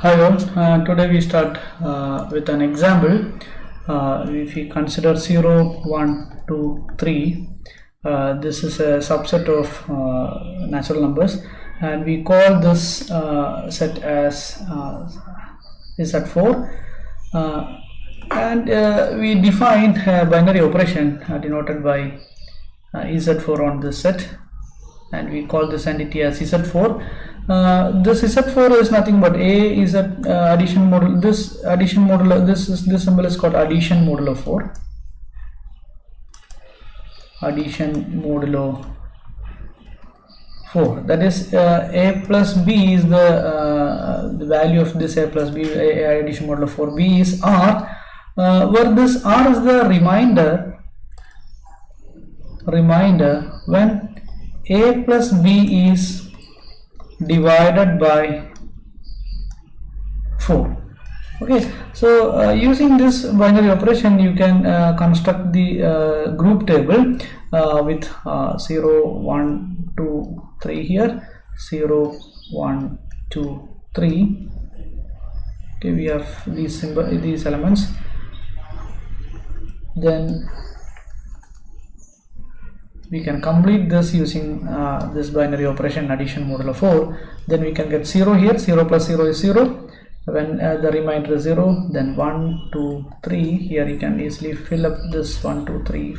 Hi all, today we start with an example. If we consider 0, 1, 2, 3, this is a subset of natural numbers, and we call this set as Z4, and we define a binary operation denoted by Z4 on this set, and we call this entity as Z4. This Z4 is nothing but A is addition modulo. This addition modulo, this symbol is called addition modulo 4. Addition modulo 4. That is A plus B is the value of this A plus B. A addition modulo 4. B is R, where this R is the reminder when A plus B is divided by 4. Okay, so using this binary operation you can construct the group table with 0, 1, 2, 3 here, 0, 1, 2, 3. Okay, we have these elements. Then we can complete this using this binary operation addition modulo 4. Then we can get 0 here, 0 plus 0 is 0. When the remainder is 0, then 1, 2, 3. Here you can easily fill up this 1, 2, 3.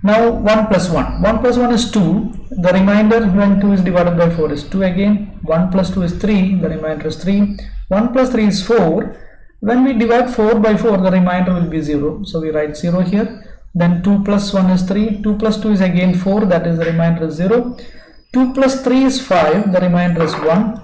Now 1 plus 1. 1 plus 1 is 2. The remainder when 2 is divided by 4 is 2 again. 1 plus 2 is 3. The remainder is 3. 1 plus 3 is 4. When we divide 4 by 4, the remainder will be 0. So we write 0 here. Then 2 plus 1 is 3, 2 plus 2 is again 4, that is the remainder is 0. 2 plus 3 is 5, the remainder is 1,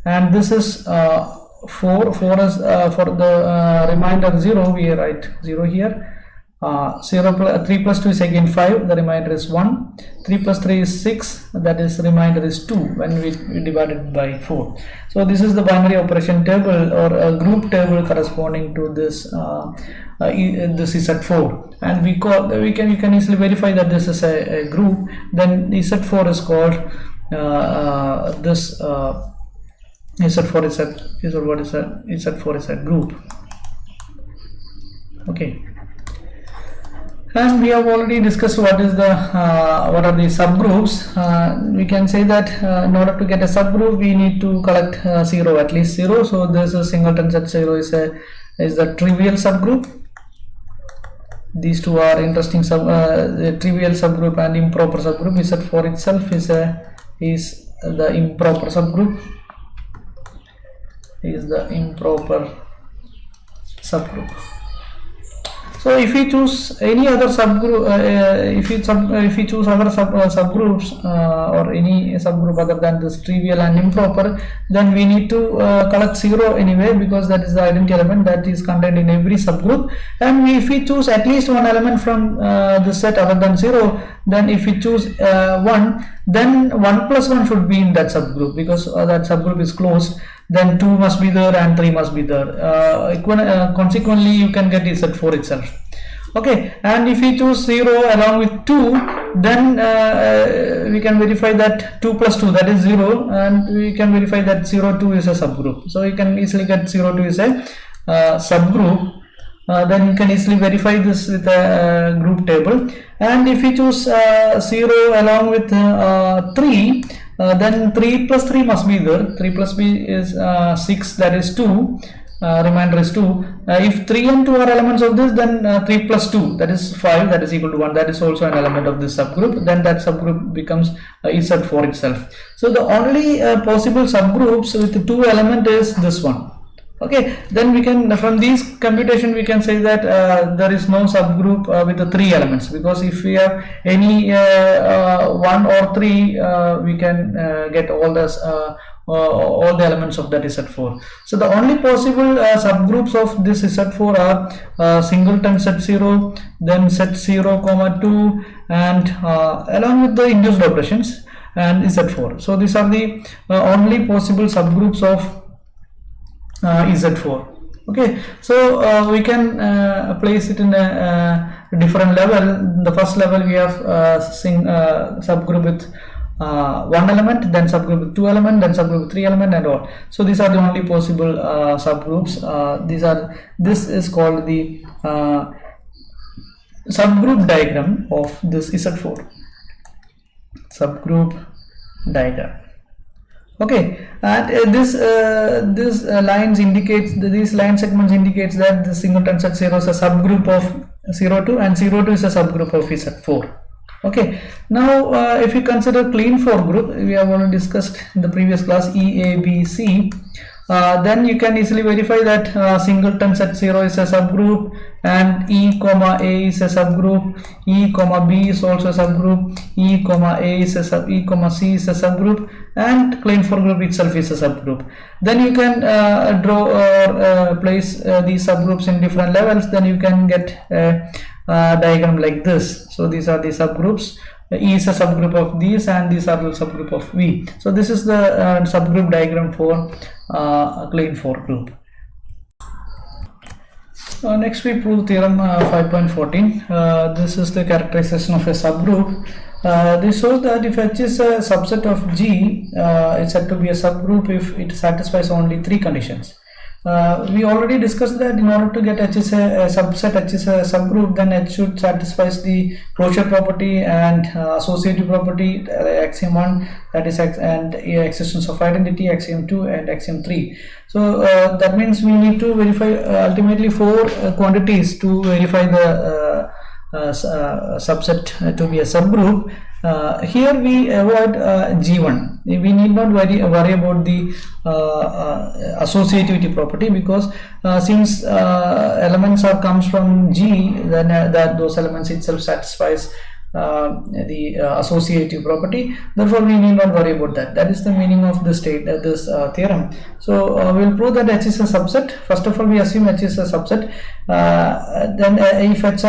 and this is 4 is for the remainder 0, we write 0 here. 3 plus 2 is again 5, the remainder is 1. 3 plus 3 is 6, that is remainder is 2 when we divide it by 4. So this is the binary operation table or a group table corresponding to this this is Z4, and we can easily verify that this is a group. Then Z4 is called this Z4 is a group. Okay. And we have already discussed what are the subgroups. We can say that in order to get a subgroup we need to collect 0, at least 0. So this is singleton set 0 is the trivial subgroup. These two are interesting the trivial subgroup and improper subgroup. Z4 itself is the improper subgroup. So if we choose any other subgroup, if we choose other subgroups or any subgroup other than this trivial and improper, then we need to collect 0 anyway, because that is the identity element that is contained in every subgroup. And if we choose at least one element from the set other than 0, then if we choose 1, then 1 plus 1 should be in that subgroup, because that subgroup is closed. Then 2 must be there and 3 must be there. Consequently you can get Z4 itself. Okay, and if we choose 0 along with 2, then we can verify that 2 plus 2, that is 0, and we can verify that 0, 2 is a subgroup. So you can easily get 0, 2 is a subgroup. Then you can easily verify this with a group table. And if we choose 0 along with 3, then 3 plus 3 must be there. 3 plus b is 6, that is 2. Remainder is 2. If 3 and 2 are elements of this, then 3 plus 2, that is 5, that is equal to 1. That is also an element of this subgroup. Then that subgroup becomes Z4 itself. So the only possible subgroups with 2 elements is this one. Okay, then we can, from these computation we can say that there is no subgroup with the 3 elements, because if we have any 1 or 3, we can get all the elements of that Z4. So the only possible subgroups of this Z4 are singleton set 0, then set 0, 2, and along with the induced operations and Z4. So these are the only possible subgroups of Z4. Okay, so we can place it in a different level. The first level we have subgroup with one element, then subgroup with two element, then subgroup with three element, and all. So these are the only possible subgroups. This is called the subgroup diagram of this Z4. Subgroup diagram. Okay, and this lines indicates, these line segments indicates that the singleton set 0 is a subgroup of 02, and 02 is a subgroup of Z4. Okay, now if you consider clean 4 group, we have already discussed in the previous class, E, A, B, C, then you can easily verify that singleton set 0 is a subgroup, and E, A is a subgroup, E, B is also a subgroup, E, A is a E, C is a subgroup, and clean 4 group itself is a subgroup. Then you can draw or place these subgroups in different levels. Then you can get a diagram like this. So these are the subgroups. E is a subgroup of these, and these are the subgroup of V. So this is the subgroup diagram for clean 4 group. Next we prove theorem 5.14. This is the characterization of a subgroup. This shows that if H is a subset of G, it's said to be a subgroup if it satisfies only 3 conditions. We already discussed that in order to get H is a subset, H is a subgroup, then H should satisfy the closure property and associative property, axiom 1, that is and existence of identity, axiom 2 and axiom 3. So that means we need to verify ultimately 4 quantities to verify the subset to be a subgroup. Here we avoid G1. We need not worry about the associativity property, because since elements comes from G, then that those elements itself satisfies the associative property. Therefore we need not worry about that. That is the meaning of this theorem. So we'll prove that H is a subset. First of all, we assume H is a subset. Then if H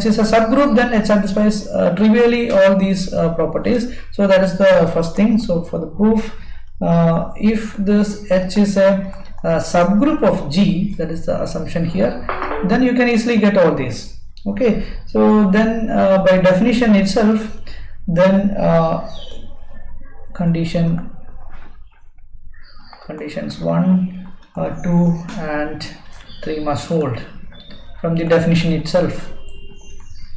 is a subgroup, then H satisfies trivially all these properties. So that is the first thing. So for the proof, if this H is a subgroup of G, that is the assumption here, then you can easily get all these. Okay, so then by definition itself, then conditions 1, 2 and 3 must hold from the definition itself.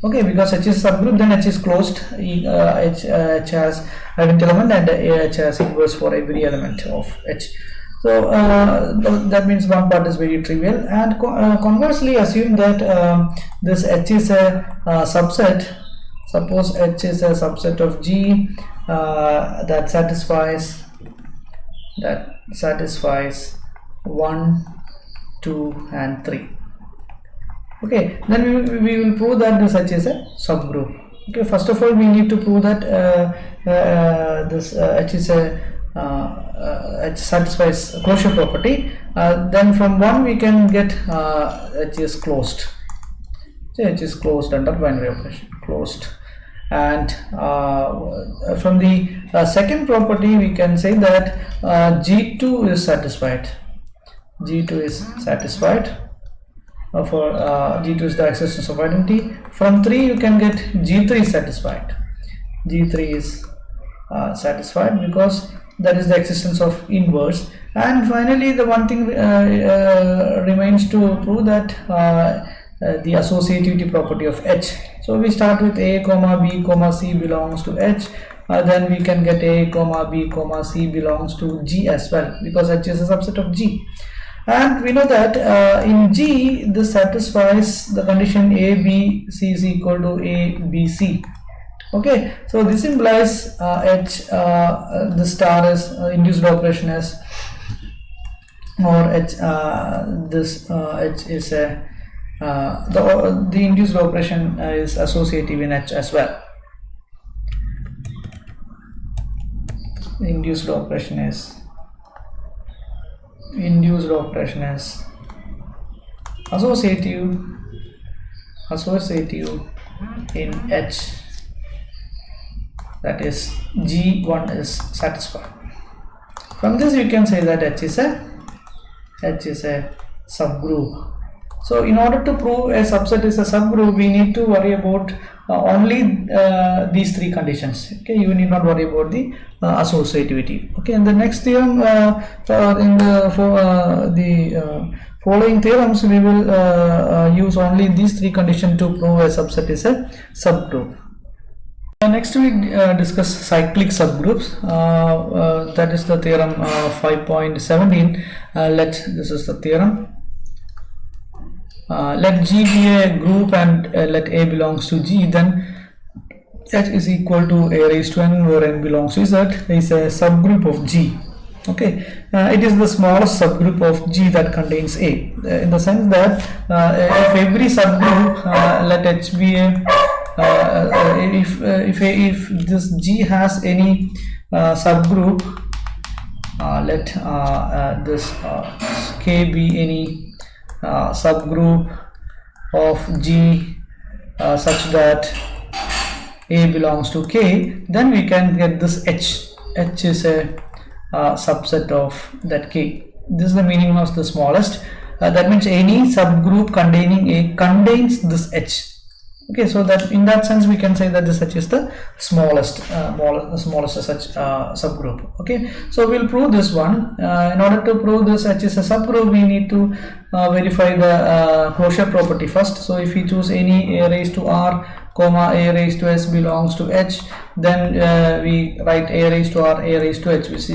Okay, because H is subgroup, then H is closed. H has identity element, and H has inverse for every element of H. So that means one part is very trivial, and conversely assume that this H is a subset. Suppose H is a subset of G that satisfies 1, 2 and 3. Okay, then we will prove that this H is a subgroup. Okay, first of all we need to prove that this H is a H satisfies closure property. Then from 1 we can get H is closed. So H is closed under binary operation, closed. And from the second property we can say that G2 is satisfied. G2 is satisfied. For G2 is the existence of identity. From 3 you can get G3 is satisfied. G3 is satisfied because that is the existence of inverse. And finally the one thing remains to prove that the associativity property of H. So we start with A, B, C belongs to H. Then we can get A, B, C belongs to G as well, because H is a subset of G. And we know that in G this satisfies the condition A, B, C is equal to A, B, C. Okay, so this implies H, the star is induced operation as, or H, this H is a the induced operation is associative in H as well. The induced operation is associative in H. That is G1 is satisfied. From this you can say that H is a subgroup. So in order to prove a subset is a subgroup, we need to worry about only these three conditions. Okay, you need not worry about the associativity. Okay, and the next theorem in the following theorems we will use only these three conditions to prove a subset is a subgroup. Next we discuss cyclic subgroups. That is the theorem 5.17. This is the theorem. Let G be a group and let A belongs to G, then H is equal to A raised to N, where N belongs to Z is a subgroup of G. Okay, it is the smallest subgroup of G that contains A, in the sense that if every subgroup let H be a if this G has any subgroup, let this K be any subgroup of G such that A belongs to K, then we can get this H. H is a subset of that K. This is the meaning of the smallest. That means any subgroup containing A contains this H. Okay, so that in that sense we can say that this H is the smallest such subgroup. Okay, so we'll prove this one. In order to prove this H is a subgroup, we need to verify the closure property first. So if we choose any A raised to R comma A raised to S belongs to H, then we write A raised to R, A raised to H, which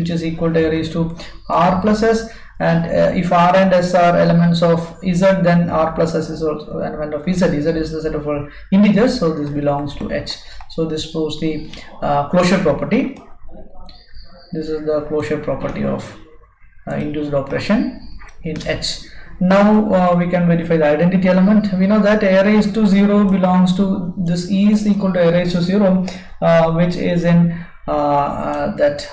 is equal to A raised to R plus S. And if R and S are elements of Z, then R plus S is also an element of Z. Z is the set of all integers, so this belongs to H. So this proves the closure property. This is the closure property of induced operation in H. Now we can verify the identity element. We know that A raised to 0 belongs to this E is equal to A raised to 0, which is in that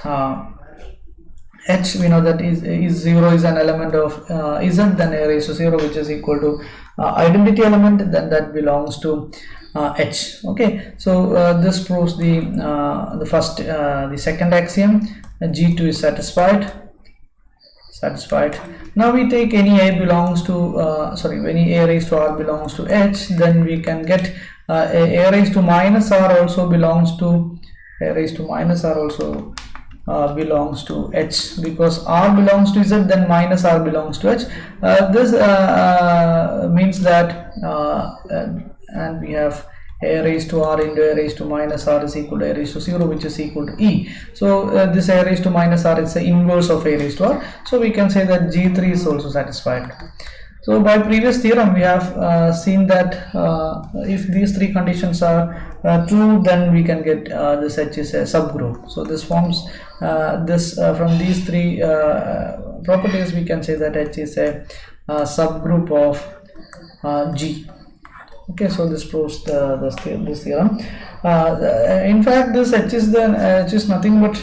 H. We know that is 0 is an element of Z, then A raised to 0, which is equal to identity element, then that belongs to H. Okay, so this proves the first, the second axiom. G2 is satisfied. Now we take any A belongs to any A raised to R belongs to H, then we can get A raised to minus R also belongs to belongs to H, because R belongs to Z, then minus R belongs to H. This means that and we have A raised to R into A raised to minus R is equal to A raised to 0, which is equal to E. So this A raised to minus R is the inverse of A raised to R, so we can say that G3 is also satisfied. So by previous theorem we have seen that if these three conditions are true, then we can get this H is a subgroup. So this forms from these three properties we can say that H is a subgroup of G. Okay, so this proves this theorem. In fact, this H is nothing but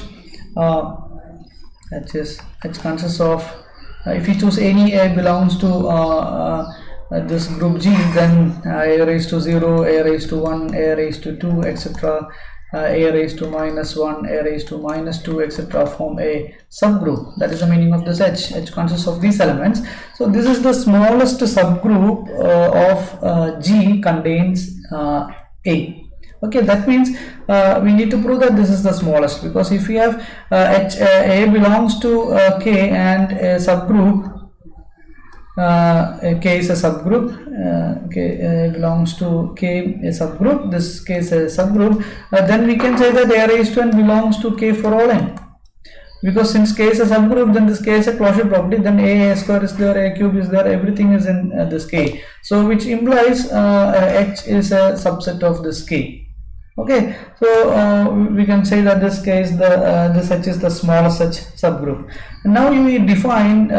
H consists of, if you choose any A belongs to this group G, then A raised to 0, A raised to 1, A raised to 2, etc., A raised to minus 1, A raised to minus 2, etc., form a subgroup. That is the meaning of this H. H consists of these elements. So this is the smallest subgroup of G contains A. Okay, that means we need to prove that this is the smallest, because if we have A belongs to K and a subgroup K is a subgroup, K belongs to K a subgroup, this K is a subgroup, then we can say that A raised to N belongs to K for all N, because since K is a subgroup, then this K is a closure property, then A square is there, A cube is there, everything is in this K, so which implies H is a subset of this K. Okay, so we can say that this K is this H is the smallest such subgroup. And now we define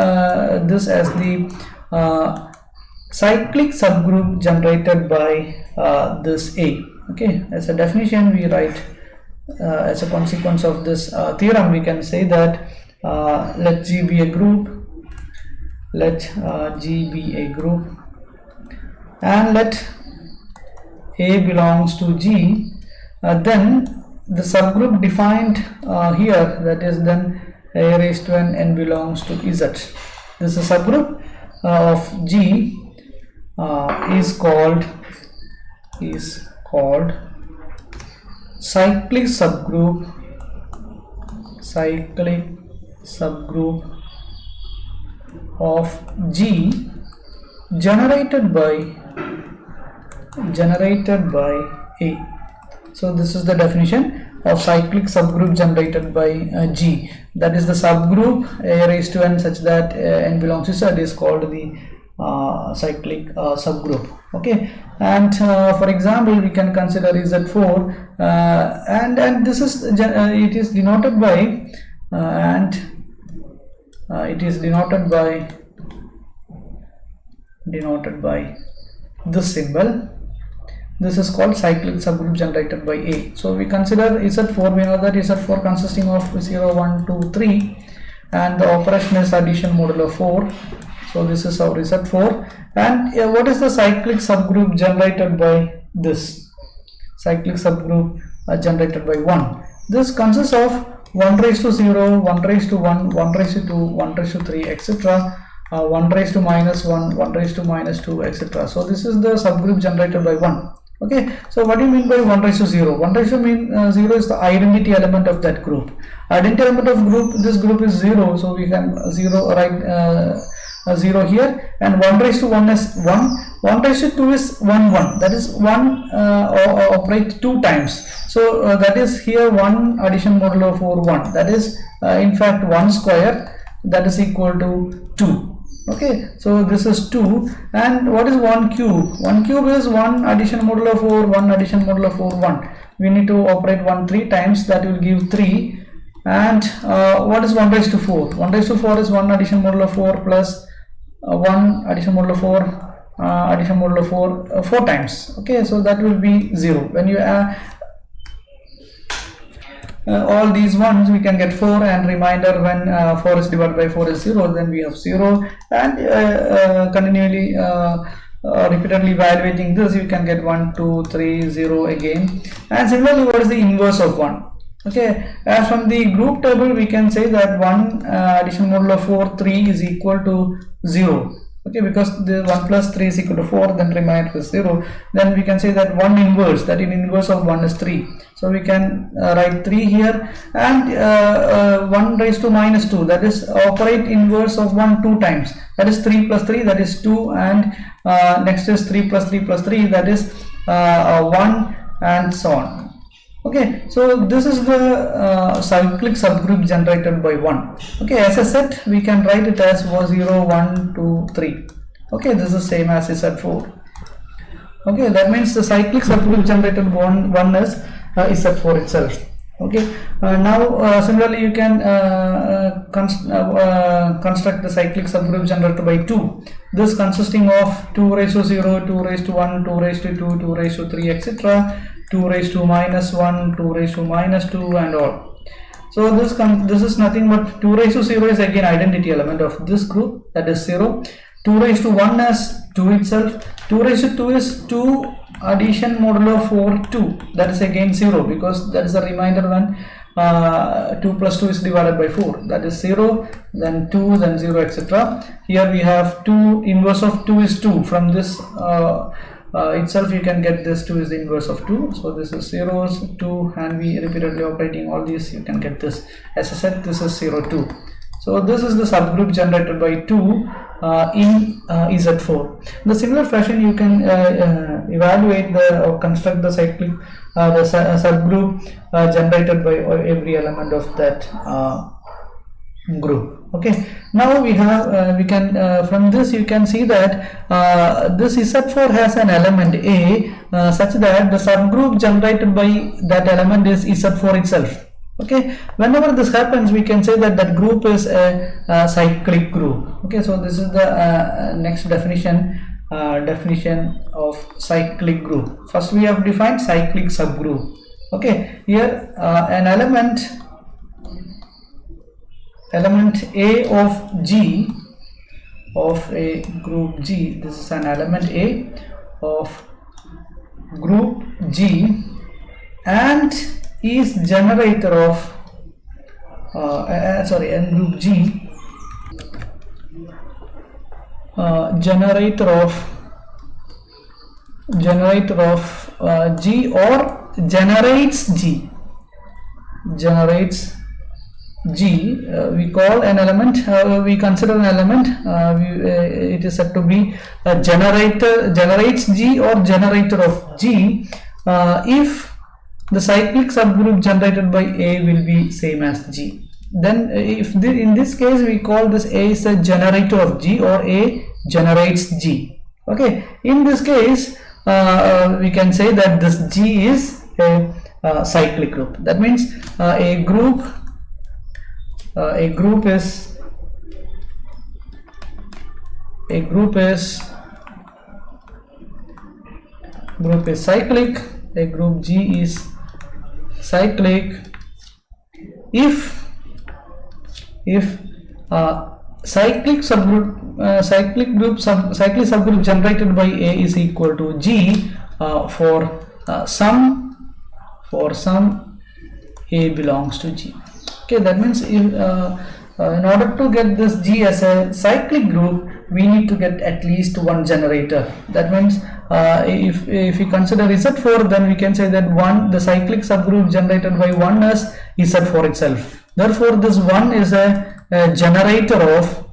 this as the cyclic subgroup generated by this A. Okay, as a definition we write as a consequence of this theorem, we can say that let G be a group, and let A belongs to G. Then the subgroup defined here, that is then A raised to N belongs to Z. This is a subgroup of G is called cyclic subgroup of G generated by A. So this is the definition of cyclic subgroup generated by G. That is the subgroup A raised to n such that n belongs to Z is called the cyclic subgroup. Okay, and for example, we can consider Z4, and this is it is denoted by denoted by this symbol. This is called cyclic subgroup generated by A. So we consider Z4. We know that Z4 consisting of 0, 1, 2, 3, and the operation is addition modulo 4. So this is our Z4. And what is the cyclic subgroup generated by this? Cyclic subgroup generated by 1. This consists of 1 raised to 0, 1 raised to 1, 1 raised to 2, 1 raised to 3, etc. 1 raised to minus 1, 1 raised to minus 2, etc. So this is the subgroup generated by 1. Okay, so what do you mean by 1 raised to 0? 1 raised to 0 is the identity element of that group. Identity element of group, this group is 0, so we can 0 write 0 here, and 1 raised to 1 is 1, 1 raised to 2 is 1, 1, that is 1 operate 2 times. So that is here 1 addition modulo 4, 1, that is in fact 1 square, that is equal to 2. Okay, so this is 2. And what is 1 cube? 1 cube is 1 addition modulo 4, 1 addition modulo 4, 1. We need to operate 1 3 times, that will give 3. And what is 1 raised to 4? 1 raised to 4 is 1 addition modulo 4 plus 1 addition modulo 4 addition modulo 4 4 times. Okay, so that will be 0. When you all these ones, we can get 4, and remainder when 4 is divided by 4 is 0, then we have 0, and continually repeatedly evaluating this, you can get 1 2 3 0 again. And similarly, what is the inverse of 1? Okay, as from the group table we can say that 1 addition modulo 4 3 is equal to 0. Okay, because the 1 plus 3 is equal to 4, then remainder is 0. Then we can say that 1 inverse, that in inverse of 1 is 3. So we can write 3 here, and 1 raised to minus 2, that is operate inverse of 1 2 times, that is 3 plus 3, that is 2, and next is 3 plus 3 plus 3, that is 1, and so on. Okay, so this is the cyclic subgroup generated by 1. Okay, as I said, we can write it as 0 1 2 3. Okay, this is same as Z4. Okay, that means the cyclic subgroup generated by 1 is Z4 itself. Okay, now similarly you can construct the cyclic subgroup generated by 2. This consisting of 2 raised to 0, 2 raised to 1, 2 raised to 2, 2 raised to 3, etc. 2 raised to minus 1, 2 raised to minus 2, and all. So this is nothing but 2 raised to 0 is again identity element of this group, that is 0. 2 raised to 1 is 2 itself. 2 raised to 2 is 2 addition modulo 4 2, that is again 0, because that is a remainder when 2 plus 2 is divided by 4, that is 0, then 2, then 0, etc. Here we have 2 inverse of 2 is 2. From this itself you can get this 2 is the inverse of 2. So this is 0, 2, and we repeatedly operating all these, you can get this. As I said, this is 0 2. So this is the subgroup generated by 2 in Z4. In the similar fashion, you can evaluate or construct the cyclic subgroup generated by every element of that group. Okay, now we have from this you can see that this Z4 has an element A such that the subgroup generated by that element is Z4 itself. Okay, whenever this happens, we can say that that group is a cyclic group. Okay, so this is the next definition of cyclic group. First we have defined cyclic subgroup. Okay, here an element A of G, of a group G, this is an element A of group G and is generator of group G, generator of generator of G or generates G. Generates G, we call an element, we consider an element, it is said to be a generator, generates G or generator of G if the cyclic subgroup generated by A will be same as G. Then in this case we call this A is a generator of G or A generates G. Okay, in this case we can say that this G is a cyclic group. That means a group is cyclic. A group G is cyclic if cyclic subgroup generated by A is equal to G for some A belongs to G. Okay, that means if, in order to get this G as a cyclic group, we need to get at least one generator. That means if we consider Z4, then we can say that the cyclic subgroup generated by 1 is Z4 itself. Therefore, this 1 is a generator of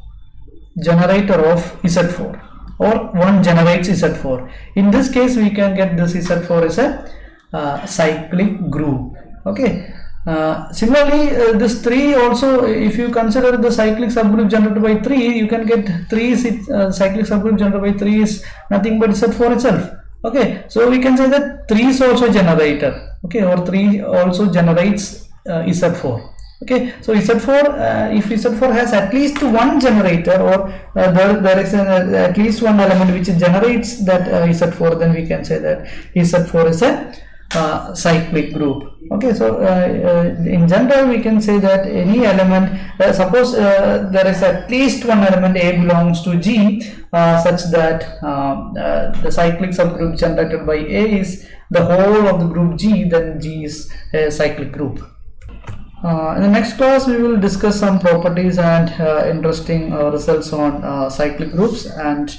Z4, or 1 generates Z4. In this case, we can get this Z4 as a cyclic group. Okay. Similarly, this 3 also, if you consider the cyclic subgroup generated by 3, you can get 3 cyclic subgroup generated by 3 is nothing but Z4 itself. Okay, so we can say that 3 is also generator. Okay, or 3 also generates Z4. Okay, so Z4, if Z4 has at least one generator, or there is at least one element which generates that Z4, then we can say that Z4 is a cyclic group. Okay, so in general we can say that any element, suppose there is at least one element A belongs to G, such that the cyclic subgroup generated by A is the whole of the group G, then G is a cyclic group. In the next class we will discuss some properties and interesting results on cyclic groups. And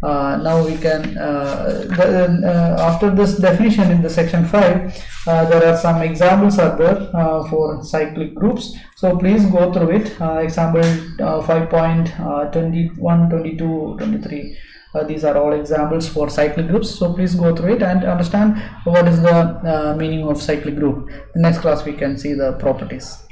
now we can after this definition in the section 5, there are some examples are there for cyclic groups, so please go through it. Example 5.21, 22, 23, these are all examples for cyclic groups, so please go through it and understand what is the meaning of cyclic group. The next class we can see the properties.